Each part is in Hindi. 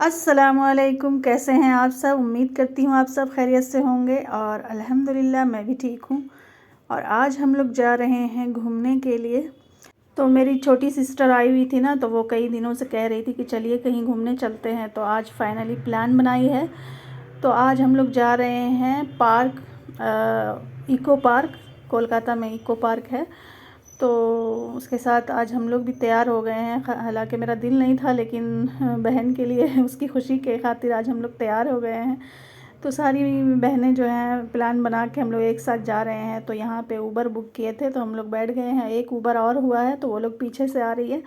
अस्सलामुअलैकुम, कैसे हैं आप सब। उम्मीद करती हूँ आप सब खैरियत से होंगे और अल्हम्दुलिल्लाह मैं भी ठीक हूँ। और आज हम लोग जा रहे हैं घूमने के लिए। तो मेरी छोटी सिस्टर आई हुई थी ना, तो वो कई दिनों से कह रही थी कि चलिए कहीं घूमने चलते हैं, तो आज फाइनली प्लान बनाई है। तो आज हम लोग जा रहे हैं पार्क, इको पार्क। कोलकाता में इको पार्क है, तो उसके साथ आज हम लोग भी तैयार हो गए हैं। हालांकि मेरा दिल नहीं था, लेकिन बहन के लिए उसकी खुशी के खातिर आज हम लोग तैयार हो गए हैं। तो सारी बहनें जो हैं प्लान बना के हम लोग एक साथ जा रहे हैं। तो यहाँ पे ऊबर बुक किए थे, तो हम लोग बैठ गए हैं। एक ऊबर और हुआ है, तो वो लोग पीछे से आ रही है।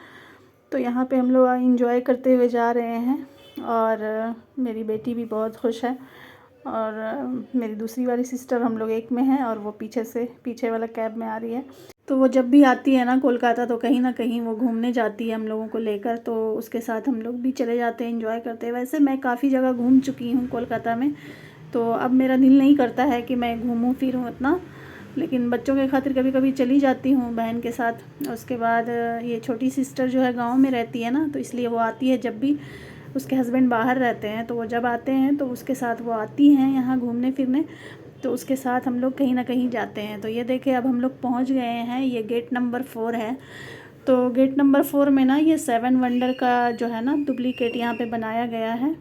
तो यहाँ पे हम लोग इंजॉय करते हुए जा रहे हैं। और मेरी बेटी भी बहुत खुश है। और मेरी दूसरी वाली सिस्टर, हम लोग एक में हैं और वो पीछे से पीछे वाला कैब में आ रही है। तो वो जब भी आती है ना कोलकाता, तो कहीं ना कहीं वो घूमने जाती है हम लोगों को लेकर, तो उसके साथ हम लोग भी चले जाते हैं, एंजॉय करते हैं। वैसे मैं काफ़ी जगह घूम चुकी हूँ कोलकाता में, तो अब मेरा दिल नहीं करता है कि मैं घूमूं फिरूं इतना, लेकिन बच्चों के खातिर कभी कभी चली जाती हूँ बहन के साथ। उसके बाद ये छोटी सिस्टर जो है गांव में रहती है ना, तो इसलिए वो आती है जब भी उसके हस्बैंड बाहर रहते हैं, तो वो जब आते हैं तो उसके साथ वो आती हैं यहाँ घूमने फिरने। तो उसके साथ हम लोग कहीं ना कहीं जाते हैं। तो ये देखें, अब हम लोग पहुँच गए हैं। ये गेट नंबर 4 है। तो गेट नंबर 4 में ना ये 7 वंडर का जो है ना डुप्लीकेट यहाँ पे बनाया गया है।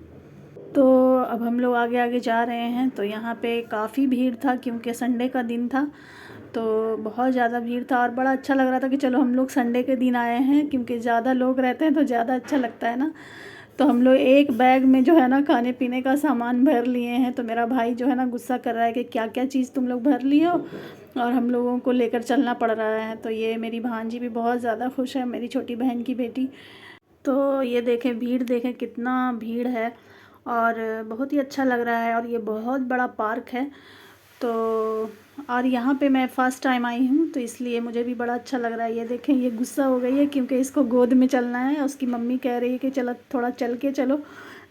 तो अब हम लोग आगे आगे जा रहे हैं। तो यहाँ पे काफ़ी भीड़ था, क्योंकि संडे का दिन था, तो बहुत ज़्यादा भीड़ था। और बड़ा अच्छा लग रहा था कि चलो हम लोग संडे के दिन आए हैं, क्योंकि ज़्यादा लोग रहते हैं तो ज़्यादा अच्छा लगता है ना। तो हम लोग एक बैग में जो है ना खाने पीने का सामान भर लिए हैं। तो मेरा भाई जो है ना गुस्सा कर रहा है कि क्या क्या चीज़ तुम लोग भर लिए हो और हम लोगों को लेकर चलना पड़ रहा है। तो ये मेरी भांजी भी बहुत ज़्यादा खुश है, मेरी छोटी बहन की बेटी। तो ये देखें, भीड़ देखें कितना भीड़ है और बहुत ही अच्छा लग रहा है। और ये बहुत बड़ा पार्क है। तो और यहाँ पे मैं फ़र्स्ट टाइम आई हूँ, तो इसलिए मुझे भी बड़ा अच्छा लग रहा है। ये देखें, ये गुस्सा हो गई है क्योंकि इसको गोद में चलना है। उसकी मम्मी कह रही है कि चलो थोड़ा चल के चलो,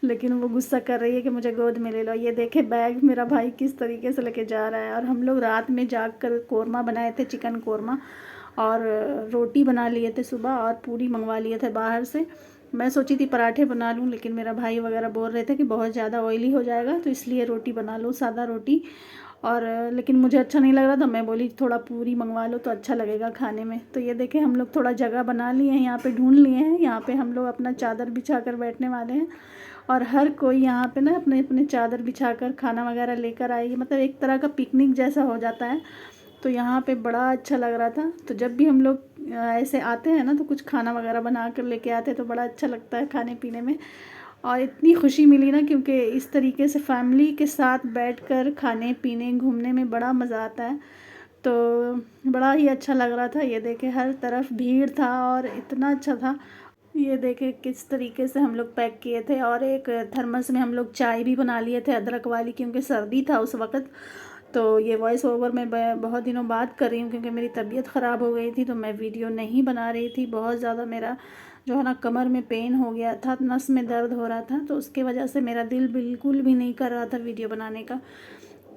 लेकिन वो गुस्सा कर रही है कि मुझे गोद में ले लो। ये देखें बैग मेरा भाई किस तरीके से लेके जा रहा है। और हम लोग रात में जाग कर कौरमा बनाए थे, चिकन कौरमा, और रोटी बना लिए थे सुबह, और पूरी मंगवा लिए थे बाहर से। मैं सोची थी पराठे बना लूँ, लेकिन मेरा भाई वगैरह बोल रहे थे कि बहुत ज़्यादा ऑयली हो जाएगा, तो इसलिए रोटी बना लो, सादा रोटी। और लेकिन मुझे अच्छा नहीं लग रहा था, मैं बोली थोड़ा पूरी मंगवा लो तो अच्छा लगेगा खाने में। तो ये देखें, हम लोग थोड़ा जगह बना लिए हैं, यहाँ पे ढूंढ लिए हैं। यहाँ पे हम लोग अपना चादर बिछा कर बैठने वाले हैं। और हर कोई यहाँ पे ना अपने अपने चादर बिछा कर खाना वगैरह लेकर आएगी, मतलब एक तरह का पिकनिक जैसा हो जाता है। तो यहाँ पे बड़ा अच्छा लग रहा था। तो जब भी हम लोग ऐसे आते हैं ना, तो कुछ खाना वगैरह बना कर लेके आते हैं, तो बड़ा अच्छा लगता है खाने पीने में। और इतनी खुशी मिली ना, क्योंकि इस तरीके से फैमिली के साथ बैठकर खाने पीने घूमने में बड़ा मज़ा आता है। तो बड़ा ही अच्छा लग रहा था। ये देखे हर तरफ भीड़ था और इतना अच्छा था। ये देखे किस तरीके से हम लोग पैक किए थे। और एक थर्मस में हम लोग चाय भी बना लिए थे, अदरक वाली, क्योंकि सर्दी था उस वक़्त। तो ये वॉइस ओवर मैं बहुत दिनों बाद कर रही हूँ, क्योंकि मेरी तबीयत ख़राब हो गई थी, तो मैं वीडियो नहीं बना रही थी। बहुत ज़्यादा मेरा जो है ना कमर में पेन हो गया था, नस में दर्द हो रहा था, तो उसकी वजह से मेरा दिल बिल्कुल भी नहीं कर रहा था वीडियो बनाने का।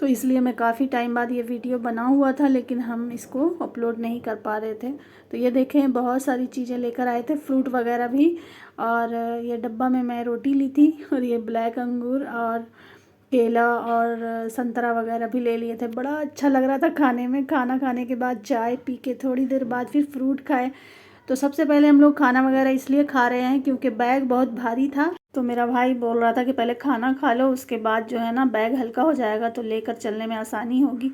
तो इसलिए मैं काफ़ी टाइम बाद ये वीडियो बना हुआ था, लेकिन हम इसको अपलोड नहीं कर पा रहे थे। तो ये देखें, बहुत सारी चीज़ें लेकर आए थे, फ्रूट वगैरह भी। और ये डब्बा में मैं रोटी ली थी, और ये ब्लैक अंगूर और केला और संतरा वगैरह भी ले लिए थे। बड़ा अच्छा लग रहा था खाने में। खाना खाने के बाद चाय पी के थोड़ी देर बाद फिर फ्रूट खाए। तो सबसे पहले हम लोग खाना वगैरह इसलिए खा रहे हैं क्योंकि बैग बहुत भारी था। तो मेरा भाई बोल रहा था कि पहले खाना खा लो, उसके बाद जो है ना बैग हल्का हो जाएगा, तो लेकर चलने में आसानी होगी।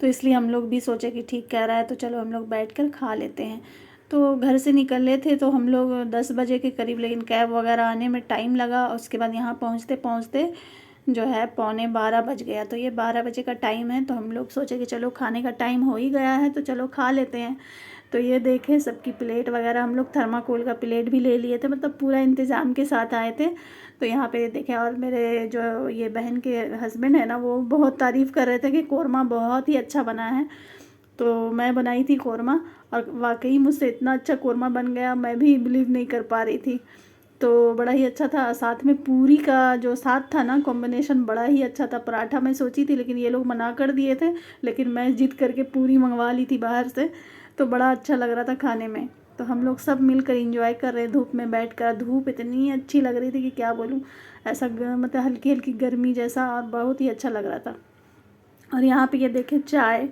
तो इसलिए हम लोग भी सोचे कि ठीक कह रहा है, तो चलो हम लोग बैठ कर खा लेते हैं। तो घर से निकले थे तो हम लोग 10 बजे के करीब, लेकिन कैब वगैरह आने में टाइम लगा। उसके बाद यहाँ पहुँचते पहुँचते जो है 11:15 बज गया। तो ये 12 बजे का टाइम है, तो हम लोग सोचे कि चलो खाने का टाइम हो ही गया है, तो चलो खा लेते हैं। तो ये देखें, सबकी प्लेट वगैरह हम लोग थर्माकोल का प्लेट भी ले लिए थे, मतलब पूरा इंतज़ाम के साथ आए थे। तो यहाँ पे देखें, और मेरे जो ये बहन के हस्बैंड है ना, वो बहुत तारीफ़ कर रहे थे कि कौरमा बहुत ही अच्छा बना है। तो मैं बनाई थी कौरमा, और वाकई मुझसे इतना अच्छा कौरमा बन गया, मैं भी बिलीव नहीं कर पा रही थी। तो बड़ा ही अच्छा था। साथ में पूरी का जो साथ था ना, कॉम्बिनेशन बड़ा ही अच्छा था। पराठा मैं सोची थी, लेकिन ये लोग मना कर दिए थे, लेकिन मैं जिद करके पूरी मंगवा ली थी बाहर से। तो बड़ा अच्छा लग रहा था खाने में। तो हम लोग सब मिलकर एंजॉय कर रहे धूप में बैठकर। धूप इतनी अच्छी लग रही थी कि क्या बोलूँ, ऐसा मतलब हल्की हल्की गर्मी जैसा, और बहुत ही अच्छा लग रहा था। और यहाँ पे ये देखें चाय,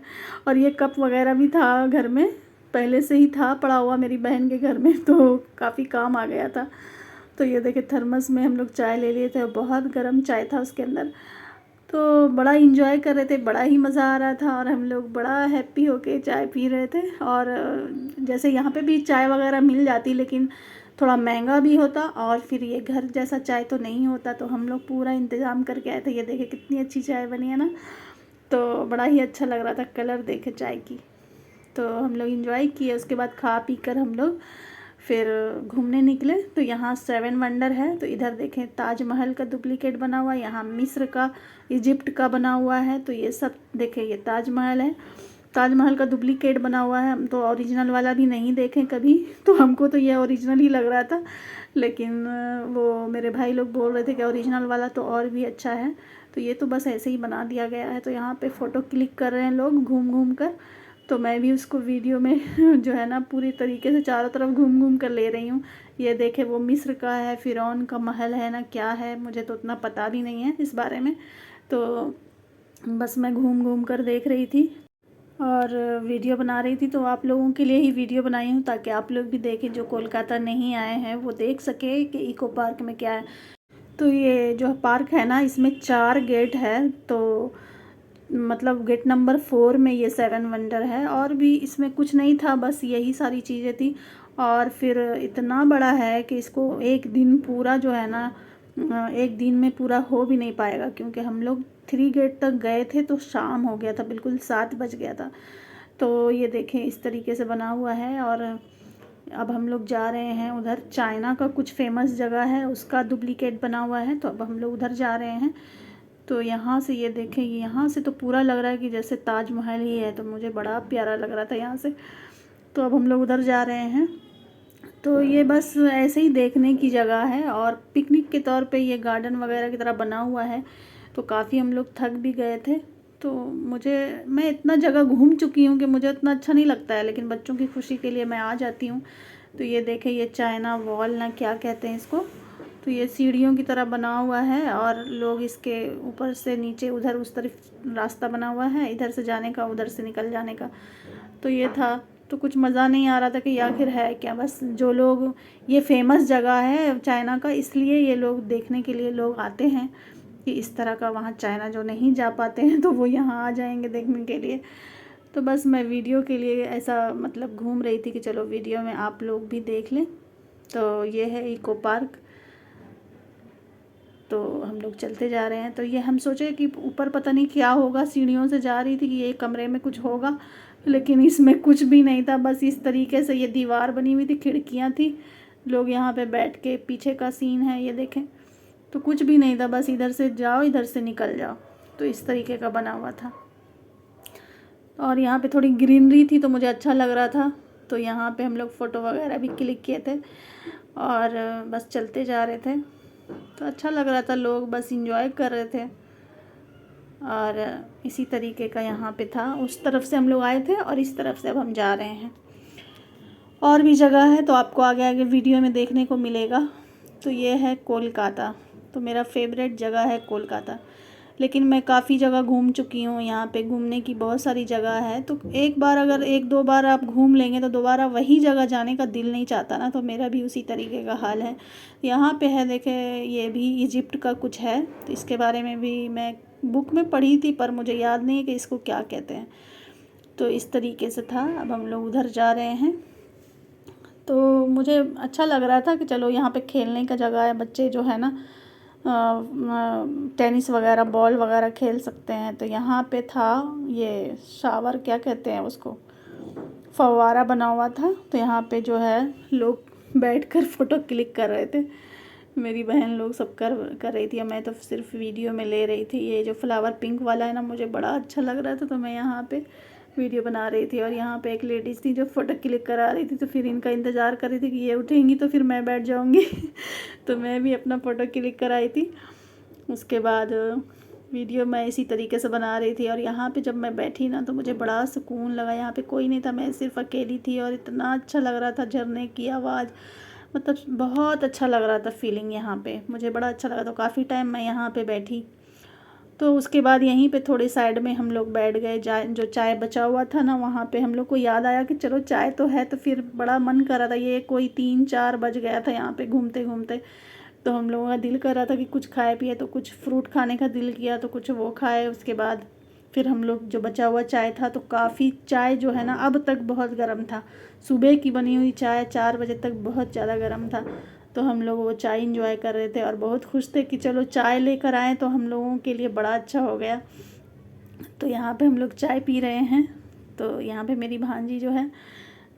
और ये कप वगैरह भी था घर में, पहले से ही था पड़ा हुआ मेरी बहन के घर में, तो काफ़ी काम आ गया था। तो ये देखें थर्मस में हम लोग चाय ले लिए थे, बहुत गर्म चाय था उसके अंदर। तो बड़ा इंजॉय कर रहे थे, बड़ा ही मज़ा आ रहा था, और हम लोग बड़ा हैप्पी होके चाय पी रहे थे। और जैसे यहाँ पे भी चाय वगैरह मिल जाती, लेकिन थोड़ा महंगा भी होता, और फिर ये घर जैसा चाय तो नहीं होता। तो हम लोग पूरा इंतज़ाम करके आए थे। ये देखे कितनी अच्छी चाय बनी है ना, तो बड़ा ही अच्छा लग रहा था। कलर देखे चाय की, तो हम लोग इंजॉय किए। उसके बाद खा पी कर हम लोग फिर घूमने निकले। तो यहाँ 7 वंडर है, तो इधर देखें ताजमहल का डुप्लीकेट बना हुआ है, यहाँ मिस्र का, इजिप्ट का बना हुआ है। तो ये सब देखें, ये ताजमहल है, ताजमहल का डुप्लीकेट बना हुआ है। हम तो ओरिजिनल वाला भी नहीं देखे कभी, तो हमको तो ये ओरिजिनल ही लग रहा था, लेकिन वो मेरे भाई लोग बोल रहे थे कि ओरिजिनल वाला तो और भी अच्छा है। तो ये तो बस ऐसे ही बना दिया गया है। तो यहाँ पे फ़ोटो क्लिक कर रहे हैं लोग घूम घूम कर, तो मैं भी उसको वीडियो में जो है ना पूरी तरीके से चारों तरफ घूम घूम कर ले रही हूँ। ये देखे वो मिस्र का है, फ़िरौन का महल है ना, क्या है मुझे तो उतना पता भी नहीं है इस बारे में। तो बस मैं घूम घूम कर देख रही थी और वीडियो बना रही थी। तो आप लोगों के लिए ही वीडियो बनाई हूँ, ताकि आप लोग भी देखें, जो कोलकाता नहीं आए हैं वो देख सके कि इको पार्क में क्या है। तो ये जो पार्क है ना, इसमें 4 गेट है। तो मतलब गेट नंबर 4 में ये 7 वंडर है, और भी इसमें कुछ नहीं था, बस यही सारी चीज़ें थी। और फिर इतना बड़ा है कि इसको एक दिन पूरा जो है ना, एक दिन में पूरा हो भी नहीं पाएगा, क्योंकि हम लोग 3 गेट तक गए थे तो शाम हो गया था, बिल्कुल 7 बज गया था। तो ये देखें इस तरीके से बना हुआ है। और अब हम लोग जा रहे हैं उधर, चाइना का कुछ फेमस जगह है, उसका डुप्लीकेट बना हुआ है, तो अब हम लोग उधर जा रहे हैं। तो यहाँ से ये देखें, यहाँ से तो पूरा लग रहा है कि जैसे ताजमहल ही है, तो मुझे बड़ा प्यारा लग रहा था यहाँ से। तो अब हम लोग उधर जा रहे हैं। तो ये बस ऐसे ही देखने की जगह है, और पिकनिक के तौर पे ये गार्डन वगैरह की तरह बना हुआ है। तो काफ़ी हम लोग थक भी गए थे, तो मैं इतना जगह घूम चुकी हूँ कि मुझे उतना अच्छा नहीं लगता है, लेकिन बच्चों की खुशी के लिए मैं आ जाती हूँ। तो ये देखें, ये चाइना वॉल ना क्या कहते हैं इसको, तो ये सीढ़ियों की तरह बना हुआ है, और लोग इसके ऊपर से नीचे उधर उस तरफ रास्ता बना हुआ है, इधर से जाने का उधर से निकल जाने का। तो ये था, तो कुछ मज़ा नहीं आ रहा था कि आखिर है क्या। बस जो लोग, ये फेमस जगह है चाइना का, इसलिए ये लोग देखने के लिए लोग आते हैं कि इस तरह का वहाँ चाइना जो नहीं जा पाते हैं तो वो यहाँ आ जाएंगे देखने के लिए। तो बस मैं वीडियो के लिए ऐसा मतलब घूम रही थी कि चलो वीडियो में आप लोग भी देख लें। तो ये है इको पार्क। तो हम लोग चलते जा रहे हैं। तो ये हम सोचे कि ऊपर पता नहीं क्या होगा, सीढ़ियों से जा रही थी कि ये कमरे में कुछ होगा, लेकिन इसमें कुछ भी नहीं था। बस इस तरीके से ये दीवार बनी हुई थी, खिड़कियां थी, लोग यहाँ पे बैठ के, पीछे का सीन है ये देखें। तो कुछ भी नहीं था, बस इधर से जाओ इधर से निकल जाओ, तो इस तरीके का बना हुआ था। और यहाँ पे थोड़ी ग्रीनरी थी तो मुझे अच्छा लग रहा था। तो यहाँ पे हम लोग फ़ोटो वगैरह भी क्लिक किए थे, और बस चलते जा रहे थे। तो अच्छा लग रहा था, लोग बस इंजॉय कर रहे थे। और इसी तरीके का यहाँ पे था, उस तरफ से हम लोग आए थे और इस तरफ से अब हम जा रहे हैं। और भी जगह है तो आपको आगे आगे वीडियो में देखने को मिलेगा। तो ये है कोलकाता। तो मेरा फेवरेट जगह है कोलकाता, लेकिन मैं काफ़ी जगह घूम चुकी हूँ। यहाँ पे घूमने की बहुत सारी जगह है, तो एक बार अगर 1-2 बार आप घूम लेंगे तो दोबारा वही जगह जाने का दिल नहीं चाहता ना। तो मेरा भी उसी तरीके का हाल है। यहाँ पे है देखे, ये भी इजिप्ट का कुछ है, तो इसके बारे में भी मैं बुक में पढ़ी थी, पर मुझे याद नहीं है कि इसको क्या कहते हैं। तो इस तरीके से था। अब हम लोग उधर जा रहे हैं। तो मुझे अच्छा लग रहा था कि चलो यहाँ पे खेलने का जगह है, बच्चे जो है ना टेनिस वगैरह, बॉल वगैरह खेल सकते हैं। तो यहाँ पे था ये शावर, क्या कहते हैं उसको, फव्वारा बना हुआ था। तो यहाँ पे जो है लोग बैठकर फ़ोटो क्लिक कर रहे थे। मेरी बहन लोग सब कर रही थी, मैं तो सिर्फ वीडियो में ले रही थी। ये जो फ्लावर पिंक वाला है ना, मुझे बड़ा अच्छा लग रहा था, तो मैं यहाँ पे वीडियो बना रही थी। और यहाँ पे एक लेडीज़ थी जो फ़ोटो क्लिक करा रही थी, तो फिर इनका इंतज़ार कर रही थी कि ये उठेंगी तो फिर मैं बैठ जाऊँगी तो मैं भी अपना फ़ोटो क्लिक कराई थी। उसके बाद वीडियो मैं इसी तरीके से बना रही थी। और यहाँ पे जब मैं बैठी ना तो मुझे बड़ा सुकून लगा। यहाँ पे कोई नहीं था, मैं सिर्फ अकेली थी और इतना अच्छा लग रहा था, झरने की आवाज़, मतलब बहुत अच्छा लग रहा था फीलिंग यहाँ पे, मुझे बड़ा अच्छा लगा। तो काफ़ी टाइम मैं यहाँ पे बैठी। तो उसके बाद यहीं पे थोड़ी साइड में हम लोग बैठ गए। जो चाय बचा हुआ था ना, वहाँ पे हम लोग को याद आया कि चलो चाय तो है, तो फिर बड़ा मन कर रहा था। ये कोई 3-4 बज गया था यहाँ पे घूमते घूमते। तो हम लोगों का दिल कर रहा था कि कुछ खाए पिए, तो कुछ फ्रूट खाने का दिल किया तो कुछ वो खाए। उसके बाद फिर हम लोग जो बचा हुआ चाय था, तो काफ़ी चाय जो है ना अब तक बहुत गर्म था। सुबह की बनी हुई चाय 4 बजे तक बहुत ज़्यादा गर्म था। तो हम लोग वो चाय इंजॉय कर रहे थे और बहुत खुश थे कि चलो चाय लेकर आए तो हम लोगों के लिए बड़ा अच्छा हो गया। तो यहाँ पे हम लोग चाय पी रहे हैं। तो यहाँ पे मेरी भांजी जो है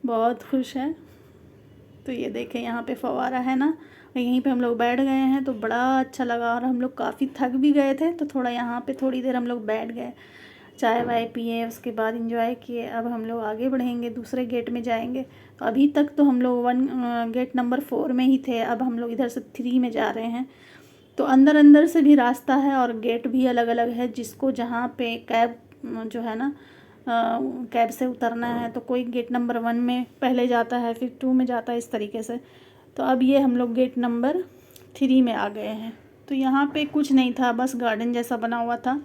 बहुत खुश है। तो ये देखें यहाँ पे फव्वारा है ना, यहीं पे हम लोग बैठ गए हैं तो बड़ा अच्छा लगा। और हम लोग काफ़ी थक भी गए थे, तो थोड़ा यहाँ पे थोड़ी देर हम लोग बैठ गए, चाय वाय पिए, उसके बाद इंजॉय किए। अब हम लोग आगे बढ़ेंगे, दूसरे गेट में जाएंगे। तो अभी तक तो हम लोग गेट नंबर 4 में ही थे, अब हम लोग इधर से 3 में जा रहे हैं। तो अंदर अंदर से भी रास्ता है और गेट भी अलग अलग है, जिसको जहाँ पे कैब जो है ना कैब से उतरना है तो कोई गेट नंबर 1 में पहले जाता है, फिर 2 में जाता है, इस तरीके से। तो अब ये हम लोग गेट नंबर 3 में आ गए हैं। तो यहाँ पे कुछ नहीं था, बस गार्डन जैसा बना हुआ था।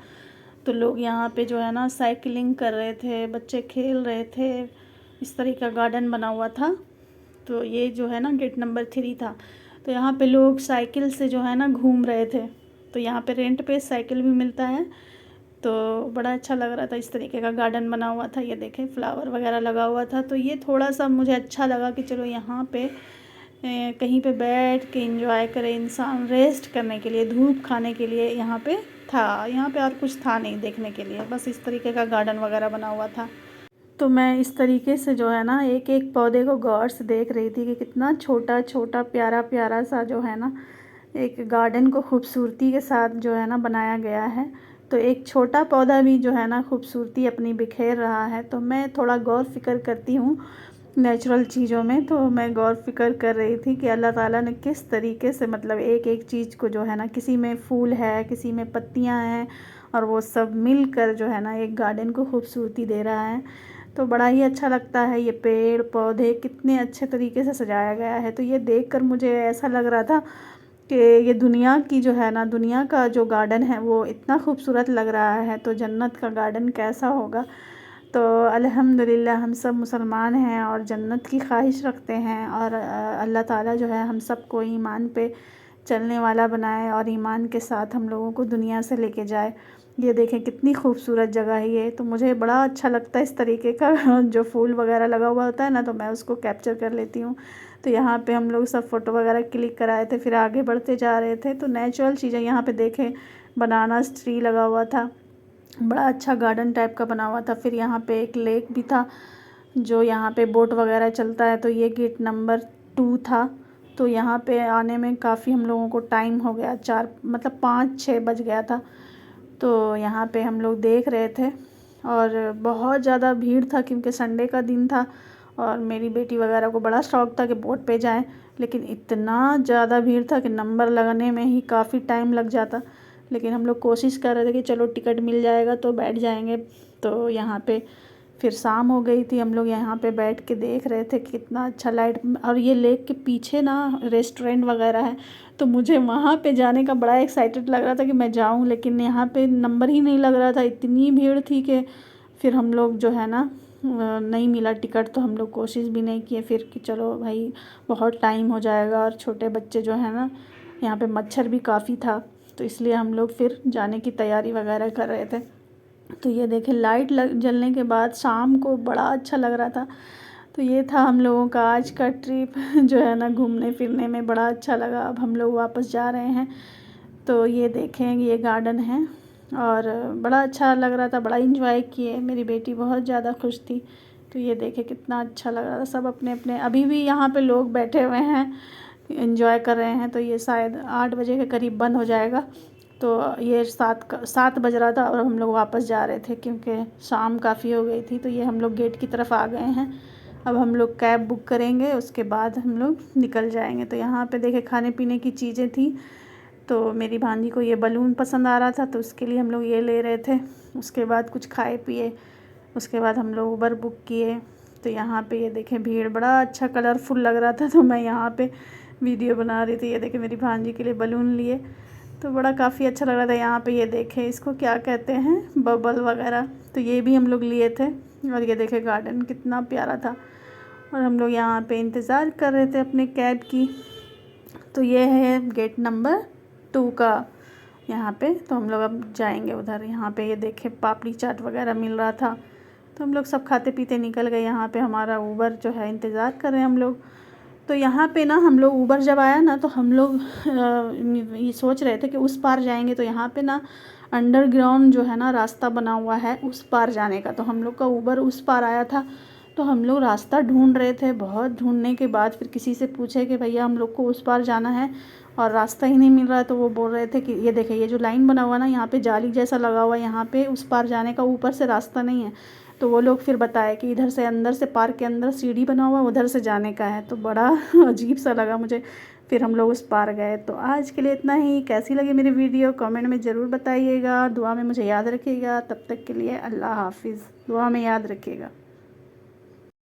तो लोग यहाँ पे जो है ना साइकिलिंग कर रहे थे, बच्चे खेल रहे थे, इस तरह का गार्डन बना हुआ था। तो ये जो है ना गेट नंबर 3 था। तो यहाँ पे लोग साइकिल से जो है ना घूम रहे थे। तो यहाँ पे रेंट पे साइकिल भी मिलता है। तो बड़ा अच्छा लग रहा था, इस तरीके का गार्डन बना हुआ था। ये देखें फ्लावर वगैरह लगा हुआ था। तो ये थोड़ा सा मुझे अच्छा लगा कि चलो यहाँ पे कहीं पे बैठ के एंजॉय करे इंसान, रेस्ट करने के लिए, धूप खाने के लिए यहाँ पे था। यहाँ पे और कुछ था नहीं देखने के लिए, बस इस तरीके का गार्डन वगैरह बना हुआ था। तो मैं इस तरीके से जो है ना एक एक पौधे को गौर से देख रही थी कि कितना छोटा छोटा प्यारा प्यारा सा जो है ना एक गार्डन को खूबसूरती के साथ जो है ना बनाया गया है। तो एक छोटा पौधा भी जो है ना खूबसूरती अपनी बिखेर रहा है। तो मैं थोड़ा गौर फिक्र करती हूँ नेचुरल चीज़ों में। तो मैं गौर फिक्र कर रही थी कि अल्लाह ताला ने किस तरीके से मतलब एक एक चीज़ को जो है ना, किसी में फूल है, किसी में पत्तियाँ हैं, और वो सब मिलकर जो है ना एक गार्डन को खूबसूरती दे रहा है। तो बड़ा ही अच्छा लगता है। ये पेड़ पौधे कितने अच्छे तरीके से सजाया गया है। तो ये देखकर मुझे ऐसा लग रहा था कि ये दुनिया की जो है ना, दुनिया का जो गार्डन है वो इतना खूबसूरत लग रहा है, तो जन्नत का गार्डन कैसा होगा। तो अल्हम्दुलिल्लाह हम सब मुसलमान हैं और जन्नत की ख्वाहिश रखते हैं। और अल्लाह ताला जो है हम सबको ईमान पे चलने वाला बनाए और ईमान के साथ हम लोगों को दुनिया से लेके जाए। ये देखें कितनी खूबसूरत जगह है ये। तो मुझे बड़ा अच्छा लगता है इस तरीके का जो फूल वगैरह लगा हुआ होता है ना, तो मैं उसको कैप्चर कर लेती हूँ। तो यहाँ पे हम लोग सब फ़ोटो वगैरह क्लिक कराए थे, फिर आगे बढ़ते जा रहे थे। तो नेचुरल चीज़ें यहाँ पे देखें, बनाना ट्री लगा हुआ था, बड़ा अच्छा गार्डन टाइप का बना हुआ था। फिर यहाँ पे एक लेक भी था, जो यहाँ पे बोट वगैरह चलता है। तो ये गेट नंबर 2 था। तो यहाँ पे आने में काफ़ी हम लोगों को टाइम हो गया, 4 मतलब 5-6 बज गया था। तो यहाँ पे हम लोग देख रहे थे और बहुत ज़्यादा भीड़ था क्योंकि संडे का दिन था। और मेरी बेटी वगैरह को बड़ा शौक़ था कि बोट पे जाएं, लेकिन इतना ज़्यादा भीड़ था कि नंबर लगने में ही काफ़ी टाइम लग जाता। लेकिन हम लोग कोशिश कर रहे थे कि चलो टिकट मिल जाएगा तो बैठ जाएंगे। तो यहाँ पे फिर शाम हो गई थी, हम लोग यहाँ पे बैठ के देख रहे थे कितना अच्छा लाइट। और ये लेक के पीछे ना रेस्टोरेंट वगैरह है। तो मुझे वहाँ पे जाने का बड़ा एक्साइटेड लग रहा था कि मैं जाऊँ, लेकिन यहाँ पे नंबर ही नहीं लग रहा था, इतनी भीड़ थी कि फिर हम लोग जो है ना नहीं मिला टिकट। तो हम लोग कोशिश भी नहीं किए फिर कि चलो भाई बहुत टाइम हो जाएगा, और छोटे बच्चे जो है ना, यहाँ पे मच्छर भी काफ़ी था, तो इसलिए हम लोग फिर जाने की तैयारी वगैरह कर रहे थे। तो ये देखें लाइट जलने के बाद शाम को बड़ा अच्छा लग रहा था। तो ये था हम लोगों का आज का ट्रिप जो है ना, घूमने फिरने में बड़ा अच्छा लगा। अब हम लोग वापस जा रहे हैं। तो ये देखें ये गार्डन है और बड़ा अच्छा लग रहा था, बड़ा इंजॉय किए, मेरी बेटी बहुत ज़्यादा खुश थी। तो ये देखें कितना अच्छा लग रहा था। सब अपने अपने अभी भी यहाँ पे लोग बैठे हुए हैं, एंजॉय कर रहे हैं। तो ये शायद 8 बजे के करीब बंद हो जाएगा। तो ये 7 बज रहा था और हम लोग वापस जा रहे थे क्योंकि शाम काफ़ी हो गई थी। तो ये हम लोग गेट की तरफ आ गए हैं। अब हम लोग कैब बुक करेंगे, उसके बाद हम लोग निकल जाएंगे। तो यहाँ पे देखे खाने पीने की चीज़ें थी। तो मेरी भांजी को ये बलून पसंद आ रहा था तो उसके लिए हम लोग ये ले रहे थे। उसके बाद कुछ खाए पिए, उसके बाद हम लोग उबर बुक किए। तो यहाँ पे ये देखें भीड़, बड़ा अच्छा कलरफुल लग रहा था तो मैं यहाँ पे वीडियो बना रही थी। ये देखें मेरी भांजी के लिए बलून लिए तो बड़ा काफ़ी अच्छा लग रहा था। यहाँ पे ये देखें इसको क्या कहते हैं, बबल वगैरह, तो ये भी हम लोग लिए थे। और ये देखें गार्डन कितना प्यारा था। और हम लोग यहाँ पे इंतज़ार कर रहे थे अपने कैब की। तो ये है गेट नंबर 2 का यहाँ पे, तो हम लोग अब जाएंगे उधर। यहाँ पे ये देखें पापड़ी चाट वगैरह मिल रहा था तो हम लोग सब खाते पीते निकल गए। यहाँ पे हमारा ऊबर जो है इंतज़ार कर रहे हैं हम लोग। तो यहाँ पे ना हम लोग ऊबर जब आया ना तो हम लोग ये सोच रहे थे कि उस पार जाएंगे। तो यहाँ पे ना अंडरग्राउंड जो है ना रास्ता बना हुआ है उस पार जाने का। तो हम लोग का ऊबर उस पार आया था तो हम लोग रास्ता ढूंढ रहे थे। बहुत ढूंढने के बाद फिर किसी से पूछे कि भैया हम लोग को उस पार जाना है और रास्ता ही नहीं मिल रहा है। तो वो बोल रहे थे कि ये देखें ये जो लाइन बना हुआ ना यहाँ पे जाली जैसा लगा हुआ है, यहाँ पे उस पार जाने का ऊपर से रास्ता नहीं है। तो वो लोग फिर बताए कि इधर से अंदर से पार्क के अंदर सीढ़ी बना हुआ उधर से जाने का है। तो बड़ा अजीब सा लगा मुझे। फिर हम लोग उस पार गए। तो आज के लिए इतना ही। कैसी लगी मेरी वीडियो कमेंट में ज़रूर बताइएगा। दुआ में मुझे याद रखिएगा। तब तक के लिए अल्लाह हाफिज़। दुआ में याद रखिएगा।